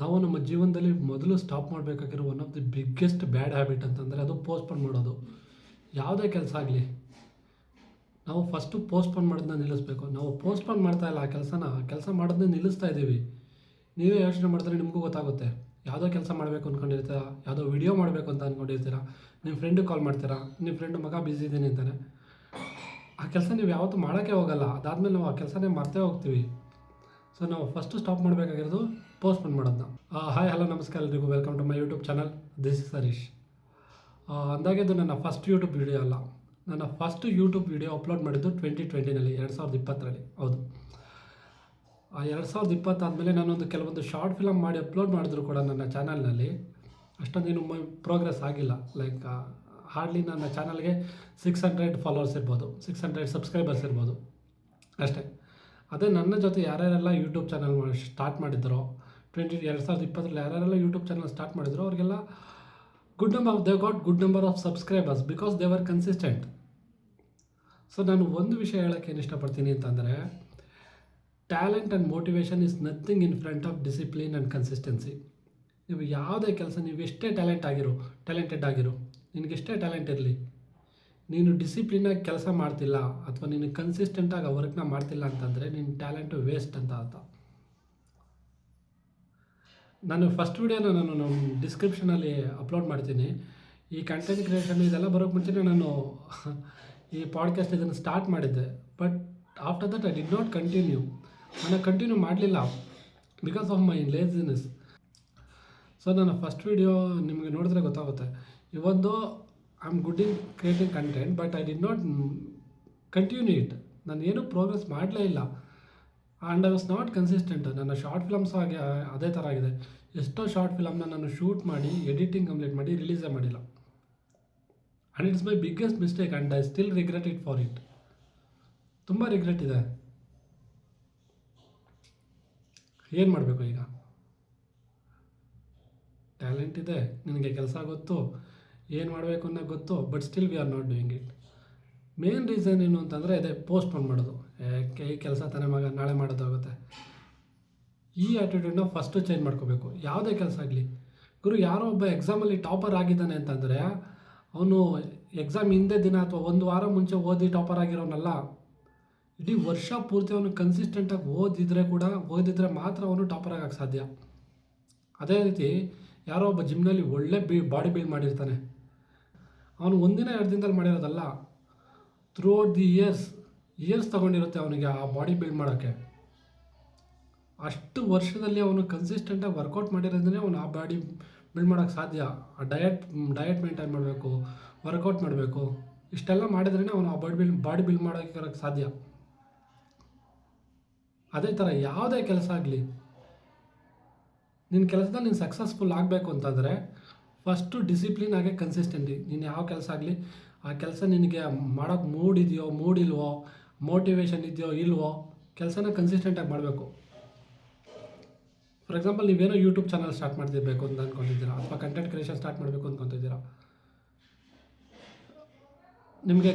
ನಾವು ನಮ್ಮ ಜೀವನದಲ್ಲಿ ಮೊದಲು ಸ್ಟಾಪ್ ಮಾಡಬೇಕಾಗಿರೋ one of the biggest bad habit ಅಂತಂದರೆ ಅದು ಪೋಸ್ಟ್ಪೋನ್ ಮಾಡೋದು. ಯಾವುದೇ ಕೆಲಸ ಆಗಲಿ, ನಾವು ಫಸ್ಟು ಪೋಸ್ಟ್ಪೋನ್ ಮಾಡೋದನ್ನ ನಿಲ್ಲಿಸಬೇಕು. ನಾವು ಪೋಸ್ಟ್ಪೋನ್ ಮಾಡ್ತಾ ಇಲ್ಲ ಆ ಕೆಲಸ ಮಾಡೋದನ್ನ ನಿಲ್ಲಿಸ್ತಾ ಇದ್ದೀವಿ. ನೀವೇ ಯೋಚನೆ ಮಾಡಿದ್ರೆ ನಿಮಗೂ ಗೊತ್ತಾಗುತ್ತೆ. ಯಾವುದೋ ಕೆಲಸ ಮಾಡಬೇಕು ಅಂದ್ಕೊಂಡಿರ್ತೀರ, ಯಾವುದೋ ವಿಡಿಯೋ ಮಾಡಬೇಕು ಅಂತ ಅಂದ್ಕೊಂಡಿರ್ತೀರ, ನಿಮ್ಮ ಫ್ರೆಂಡಿಗೆ ಕಾಲ್ ಮಾಡ್ತೀರಾ, ನಿಮ್ಮ ಫ್ರೆಂಡು ಮಗ ಬ್ಯುಸಿ ಇದ್ದೀನಿ ಅಂತಾನೆ. ಆ ಕೆಲಸ ನೀವು ಯಾವತ್ತೂ ಮಾಡೋಕ್ಕೆ ಹೋಗಲ್ಲ. ಅದಾದಮೇಲೆ ನಾವು ಆ ಕೆಲಸನೇ ಮರ್ತೇ ಹೋಗ್ತೀವಿ. ಸೊ ನಾವು ಫಸ್ಟು ಸ್ಟಾಪ್ ಮಾಡಬೇಕಾಗಿರೋದು ಪೋಸ್ಟ್ಪೋನ್ ಮಾಡೋದನ್ನ. ಹಾಯ್ ಹಲೋ ನಮಸ್ಕಾರ ಎಲ್ರಿಗೂ, welcome to my YouTube channel. This is Harish. ಅಂದಾಗೆ ಇದು ನನ್ನ ಫಸ್ಟ್ ಯೂಟ್ಯೂಬ್ ವೀಡಿಯೋ ಅಲ್ಲ. ನನ್ನ ಫಸ್ಟ್ ಯೂಟ್ಯೂಬ್ ವೀಡಿಯೋ ಅಪ್ಲೋಡ್ ಮಾಡಿದ್ದು 2020ನಲ್ಲಿ, 2020ರಲ್ಲಿ. ಹೌದು, 2020 ಆದಮೇಲೆ ನಾನೊಂದು ಕೆಲವೊಂದು ಶಾರ್ಟ್ ಫಿಲಮ್ ಮಾಡಿ ಅಪ್ಲೋಡ್ ಮಾಡಿದ್ರು ಕೂಡ ನನ್ನ ಚಾನಲ್ನಲ್ಲಿ ಅಷ್ಟೊಂದೇನು ಪ್ರೋಗ್ರೆಸ್ ಆಗಿಲ್ಲ. ಲೈಕ್ ಹಾರ್ಡ್ಲಿ ನನ್ನ ಚಾನಲ್ಗೆ 600 ಫಾಲೋವರ್ಸ್ ಇರ್ಬೋದು, 600 ಸಬ್ಸ್ಕ್ರೈಬರ್ಸ್ ಇರ್ಬೋದು ಅಷ್ಟೇ. ಅದೇ ನನ್ನ ಜೊತೆ ಯಾರ್ಯಾರೆಲ್ಲ ಯೂಟ್ಯೂಬ್ ಚಾನಲ್ ಸ್ಟಾರ್ಟ್ ಮಾಡಿದ್ದರೋ 2020ರಲ್ಲಿ ಯಾರ್ಯಾರೆಲ್ಲ ಯೂಟ್ಯೂಬ್ ಚಾನಲ್ ಸ್ಟಾರ್ಟ್ ಮಾಡಿದ್ರು ಅವ್ರಿಗೆಲ್ಲ they got good number of subscribers because they were consistent. So ನಾನು ಒಂದು ವಿಷಯ ಹೇಳೋಕ್ಕೆ ಏನು ಇಷ್ಟಪಡ್ತೀನಿ ಅಂತಂದರೆ, talent and motivation is nothing in front of discipline and consistency. ನೀವು ಯಾವುದೇ ಕೆಲಸ, ನೀವು ಎಷ್ಟೇ ಟ್ಯಾಲೆಂಟೆಡ್ ಆಗಿರೋ, ನಿನಗೆಷ್ಟೇ ಟ್ಯಾಲೆಂಟ್ ಇರಲಿ, ನೀನು ಡಿಸಿಪ್ಲಿನಾಗಿ ಕೆಲಸ ಮಾಡ್ತಿಲ್ಲ ಅಥವಾ ನೀನು ಕನ್ಸಿಸ್ಟೆಂಟಾಗಿ ಆ ವರ್ಕ್ನ ಮಾಡ್ತಿಲ್ಲ ಅಂತಂದರೆ ನಿನ್ನ ಟ್ಯಾಲೆಂಟು ವೇಸ್ಟ್ ಅಂತ ಅರ್ಥ. ನಾನು ಫಸ್ಟ್ ವೀಡಿಯೋನ ನಾನು ಡಿಸ್ಕ್ರಿಪ್ಷನಲ್ಲಿ ಅಪ್ಲೋಡ್ ಮಾಡ್ತೀನಿ. ಈ ಕಂಟೆಂಟ್ ಕ್ರಿಯೇಷನ್ ಇದೆಲ್ಲ ಬರೋಕ್ಕೆ ಮುಂಚೆನೇ ನಾನು ಈ ಪಾಡ್ಕಾಸ್ಟ್ ಇದನ್ನು ಸ್ಟಾರ್ಟ್ ಮಾಡಿದ್ದೆ. But after that I did not continue. ನಾನು ಕಂಟಿನ್ಯೂ ಮಾಡಲಿಲ್ಲ because of my laziness. So ನನ್ನ ಫಸ್ಟ್ ವೀಡಿಯೋ ನಿಮಗೆ ನೋಡಿದ್ರೆ ಗೊತ್ತಾಗುತ್ತೆ. ಇವೊಂದು I am good in creating content, but I did not continue it. ನಾನು ಏನೂ ಪ್ರೋಗ್ರೆಸ್ ಮಾಡಲೇ ಇಲ್ಲ. And I was not consistent. ನನ್ನ ಶಾರ್ಟ್ ಫಿಲಮ್ಸ್ ಆಗಿ ಅದೇ ಥರ ಆಗಿದೆ. ಎಷ್ಟೋ ಶಾರ್ಟ್ ಫಿಲಮ್ನ ನಾನು ಶೂಟ್ ಮಾಡಿ, ಎಡಿಟಿಂಗ್ ಕಂಪ್ಲೀಟ್ ಮಾಡಿ ರಿಲೀಸೇ ಮಾಡಿಲ್ಲ. And it's my biggest mistake and I still regret it for it. ತುಂಬ ರಿಗ್ರೆಟ್ ಇದೆ. ಏನು ಮಾಡಬೇಕು ಈಗ? ಟ್ಯಾಲೆಂಟ್ ಇದೆ, ನಿನಗೆ ಕೆಲಸ ಗೊತ್ತು, ಏನು ಮಾಡಬೇಕು ಅನ್ನೋದು ಗೊತ್ತು, but still we are not doing it. Main reason ಏನು ಅಂತಂದರೆ ಇದೇ ಪೋಸ್ಟ್ಪೋನ್ ಮಾಡೋದು. ಈ ಕೆಲಸ ತಾನೇ ಮಗ, ನಾಳೆ ಮಾಡೋದಾಗುತ್ತೆ. ಈ ಆ್ಯಟಿಟ್ಯೂಡ್ನ ಫಸ್ಟು ಚೇಂಜ್ ಮಾಡ್ಕೋಬೇಕು. ಯಾವುದೇ ಕೆಲಸ ಆಗಲಿ. ಯಾರೋ ಒಬ್ಬ ಎಕ್ಸಾಮಲ್ಲಿ ಟಾಪರ್ ಆಗಿದ್ದಾನೆ ಅಂತಂದರೆ ಅವನು ಎಕ್ಸಾಮ್ ಹಿಂದೆ ದಿನ ಅಥವಾ ಒಂದು ವಾರ ಮುಂಚೆ ಓದಿ ಟಾಪರ್ ಆಗಿರೋನಲ್ಲ. ಇಡೀ ವರ್ಷ ಪೂರ್ತಿ ಅವನು ಕನ್ಸಿಸ್ಟೆಂಟಾಗಿ ಓದಿದ್ರೆ ಮಾತ್ರ ಅವನು ಟಾಪರ್ ಆಗೋಕ್ಕೆ ಸಾಧ್ಯ. ಅದೇ ರೀತಿ ಯಾರೋ ಒಬ್ಬ ಜಿಮ್ನಲ್ಲಿ ಒಳ್ಳೆ ಬಾಡಿ ಬಿಲ್ಡ್ ಮಾಡಿರ್ತಾನೆ. ಅವನು ಒಂದಿನ 2 ದಿನದಲ್ಲಿ ಮಾಡಿರೋದಲ್ಲ, ಥ್ರೂ ಔಟ್ ದಿ ಇಯರ್ಸ್ ತೊಗೊಂಡಿರುತ್ತೆ ಅವನಿಗೆ ಆ ಬಾಡಿ ಬಿಲ್ಡ್ ಮಾಡೋಕ್ಕೆ. ಅಷ್ಟು ವರ್ಷದಲ್ಲಿ ಅವನು ಕನ್ಸಿಸ್ಟೆಂಟಾಗಿ ವರ್ಕೌಟ್ ಮಾಡಿರೋದೇ ಅವನು ಆ ಬಾಡಿ ಬಿಲ್ಡ್ ಮಾಡೋಕ್ಕೆ ಸಾಧ್ಯ. ಆ ಡಯಟ್ ಮೇಂಟೈನ್ ಮಾಡಬೇಕು, ವರ್ಕೌಟ್ ಮಾಡಬೇಕು, ಇಷ್ಟೆಲ್ಲ ಮಾಡಿದ್ರೇ ಅವನು ಆ ಬಾಡಿ ಬಿಲ್ಡ್ ಮಾಡೋಕ್ಕೆ ಸಾಧ್ಯ. ಅದೇ ಥರ ಯಾವುದೇ ಕೆಲಸ ಆಗಲಿ, ನಿನ್ನ ಕೆಲಸದಲ್ಲಿ ನೀನು ಸಕ್ಸಸ್ಫುಲ್ ಆಗಬೇಕು ಅಂತಂದರೆ ಫಸ್ಟು ಡಿಸಿಪ್ಲಿನ್ ಆಗಿ ಕನ್ಸಿಸ್ಟೆಂಟಿ. ನೀನು ಯಾವ ಕೆಲಸ ಆಗಲಿ, ಆ ಕೆಲಸ ನಿನಗೆ ಮಾಡೋಕ್ಕೆ ಮೂಡಿಲ್ವೋ, ಮೋಟಿವೇಶನ್ ಇದೆಯೋ ಇಲ್ವೋ, ಕೆಲಸನ ಕನ್ಸಿಸ್ಟೆಂಟಾಗಿ ಮಾಡಬೇಕು. ಫಾರ್ ಎಕ್ಸಾಂಪಲ್, ನೀವೇನೋ ಯೂಟ್ಯೂಬ್ ಚಾನಲ್ ಸ್ಟಾರ್ಟ್ ಮಾಡ್ತಿರ್ಬೇಕು ಅಂತ ಅಂದ್ಕೊಂಡಿದ್ದೀರಾ, ಅಥವಾ ಕಂಟೆಂಟ್ ಕ್ರಿಯೇಷನ್ ಸ್ಟಾರ್ಟ್ ಮಾಡಬೇಕು ಅಂದ್ಕೊತಿದ್ದೀರಾ. ನಿಮಗೆ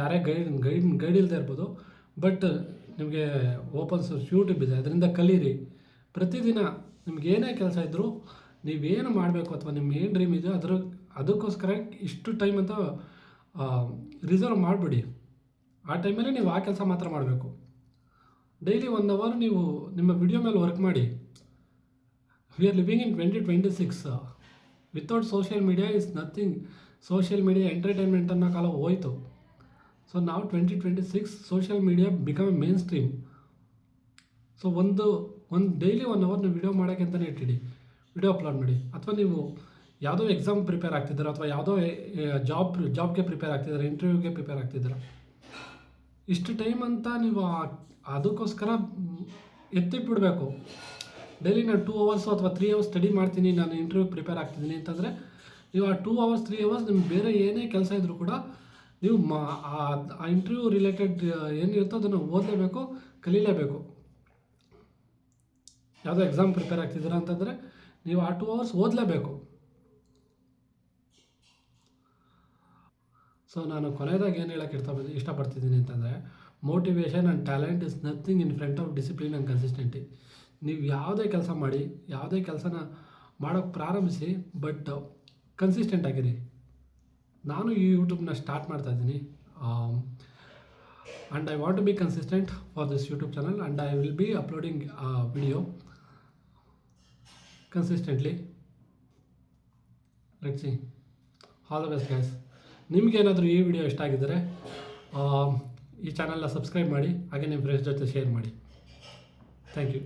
ಯಾರೇ ಗೈಡ್ ಇಲ್ಲದೆ ಇರ್ಬೋದು, ಬಟ್ ನಿಮಗೆ ಓಪನ್ ಸೋರ್ಸ್ ಯೂಟ್ಯೂಬ್ ಇದೆ, ಅದರಿಂದ ಕಲೀರಿ. ಪ್ರತಿದಿನ ನಿಮಗೇನೇ ಕೆಲಸ ಇದ್ದರೂ ನೀವೇನು ಮಾಡಬೇಕು ಅಥವಾ ನಿಮ್ಮ ಏನು ಡ್ರೀಮ್ ಇದೆಯೋ ಅದಕ್ಕೋಸ್ಕರ ಇಷ್ಟು ಟೈಮ್ ಅಂತ ರಿಸರ್ವ್ ಮಾಡಿಬಿಡಿ. ಆ ಟೈಮಲ್ಲಿ ನೀವು ಆ ಕೆಲಸ ಮಾತ್ರ ಮಾಡಬೇಕು. ಡೈಲಿ 1 ಅವರ್ ನೀವು ನಿಮ್ಮ ವಿಡಿಯೋ ಮೇಲೆ ವರ್ಕ್ ಮಾಡಿ. We are living in 2026. Without social media is nothing. Social media entertainment ಅನ್ನೋ ಕಾಲ ಹೋಯಿತು. ಸೊ ನಾವು 2026 social media become A main stream. So ಒಂದು ಡೈಲಿ 1 ಅವರ್ ನೀವು ವಿಡಿಯೋ ಮಾಡೋಕ್ಕೆ ಅಂತಲೇ ಇಟ್ಟಿಡಿ, ವಿಡಿಯೋ ಅಪ್ಲೋಡ್ ಮಾಡಿ. ಅಥವಾ ನೀವು ಯಾವುದೋ ಎಕ್ಸಾಮ್ ಪ್ರಿಪೇರ್ ಆಗ್ತಿದ್ದೀರ, ಅಥವಾ ಯಾವುದೋ ಜಾಬ್ಗೆ ಪ್ರಿಪೇರ್ ಆಗ್ತಿದ್ದಾರೆ, ಇಂಟರ್ವ್ಯೂಗೆ ಪ್ರಿಪೇರ್ ಆಗ್ತಿದ್ದೀರ, ಇಷ್ಟು ಟೈಮ್ ಅಂತ ನೀವು ಅದಕ್ಕೋಸ್ಕರ ಎತ್ತಿಟ್ಬಿಡಬೇಕು. ಡೈಲಿ ನಾನು 2 ಅವರ್ಸು ಅಥವಾ 3 ಅವರ್ಸ್ ಸ್ಟಡಿ ಮಾಡ್ತೀನಿ, ನಾನು ಇಂಟರ್ವ್ಯೂಗೆ ಪ್ರಿಪೇರ್ ಆಗ್ತಿದ್ದೀನಿ ಅಂತಂದರೆ ನೀವು ಆ 2 ಅವರ್ಸ್ 3 ಅವರ್ಸ್ ನಿಮ್ಗೆ ಬೇರೆ ಏನೇ ಕೆಲಸ ಇದ್ದರೂ ಕೂಡ ನೀವು ಆ ಇಂಟರ್ವ್ಯೂ ರಿಲೇಟೆಡ್ ಏನಿರುತ್ತೋ ಅದನ್ನು ಓದಲೇಬೇಕು, ಕಲೀಲೇಬೇಕು. ಯಾವುದೋ ಎಕ್ಸಾಮ್ ಪ್ರಿಪೇರ್ ಆಗ್ತಿದ್ದೀರಾ ಅಂತಂದರೆ ನೀವು ಆ 2 ಅವರ್ಸ್ ಓದಲೇಬೇಕು. ಸೊ ನಾನು ಕೊನೆಯದಾಗಿ ಏನು ಹೇಳೋಕ್ಕೆ ಇಷ್ಟಪಡ್ತಿದ್ದೀನಿ ಅಂತಂದರೆ, motivation and talent is nothing in front of discipline and consistency. ನೀವು ಯಾವುದೇ ಕೆಲಸ ಮಾಡಿ, ಯಾವುದೇ ಕೆಲಸನ ಮಾಡೋಕ್ಕೆ ಪ್ರಾರಂಭಿಸಿ, ಬಟ್ ಕನ್ಸಿಸ್ಟೆಂಟ್ ಆಗಿರಿ. ನಾನು ಈ ಯೂಟ್ಯೂಬ್ನ ಸ್ಟಾರ್ಟ್ ಮಾಡ್ತಾ ಇದ್ದೀನಿ, and I want to be consistent for this YouTube channel, and I will be uploading video consistently. Let's see. All the best guys. ನಿಮಗೇನಾದರೂ ಈ ವಿಡಿಯೋ ಇಷ್ಟ ಆಗಿದ್ದರೆ ಈ ಚಾನಲ್ನ ಸಬ್ಸ್ಕ್ರೈಬ್ ಮಾಡಿ, ಹಾಗೆ ನಿಮ್ಮ ಫ್ರೆಂಡ್ಸ್ ಜೊತೆ ಶೇರ್ ಮಾಡಿ. Thank you.